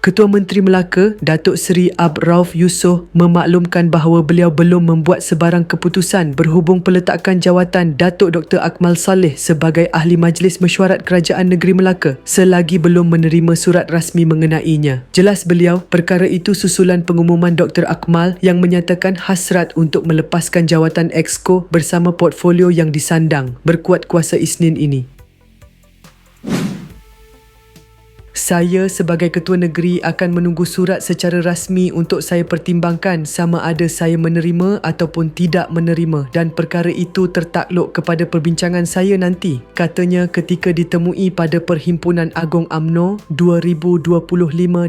Ketua Menteri Melaka, Datuk Seri Ab Rauf Yusof memaklumkan bahawa beliau belum membuat sebarang keputusan berhubung peletakan jawatan Datuk Dr. Akmal Saleh sebagai Ahli Majlis Mesyuarat Kerajaan Negeri Melaka selagi belum menerima surat rasmi mengenainya. Jelas beliau, perkara itu susulan pengumuman Dr. Akmal yang menyatakan hasrat untuk melepaskan jawatan Exco bersama portfolio yang disandang berkuat kuasa Isnin ini. Saya sebagai Ketua Negeri akan menunggu surat secara rasmi untuk saya pertimbangkan sama ada saya menerima ataupun tidak menerima dan perkara itu tertakluk kepada perbincangan saya nanti, katanya ketika ditemui pada Perhimpunan Agong UMNO 2025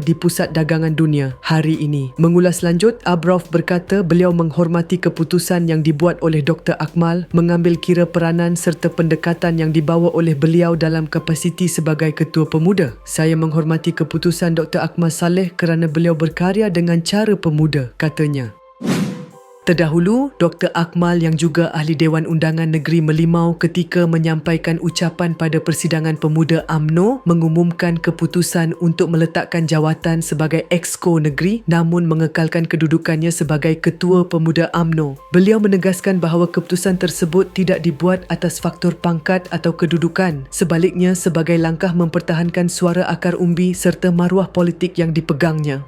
di Pusat Dagangan Dunia hari ini. Mengulas lanjut, Ab Rauf berkata beliau menghormati keputusan yang dibuat oleh Dr. Akmal mengambil kira peranan serta pendekatan yang dibawa oleh beliau dalam kapasiti sebagai Ketua Pemuda. Saya menghormati keputusan Dr. Akmal Saleh kerana beliau berkarya dengan cara pemuda, katanya. Terdahulu, Dr. Akmal yang juga Ahli Dewan Undangan Negeri Merlimau ketika menyampaikan ucapan pada Persidangan Pemuda UMNO mengumumkan keputusan untuk meletakkan jawatan sebagai Exco Negeri namun mengekalkan kedudukannya sebagai Ketua Pemuda UMNO. Beliau menegaskan bahawa keputusan tersebut tidak dibuat atas faktor pangkat atau kedudukan, sebaliknya sebagai langkah mempertahankan suara akar umbi serta maruah politik yang dipegangnya.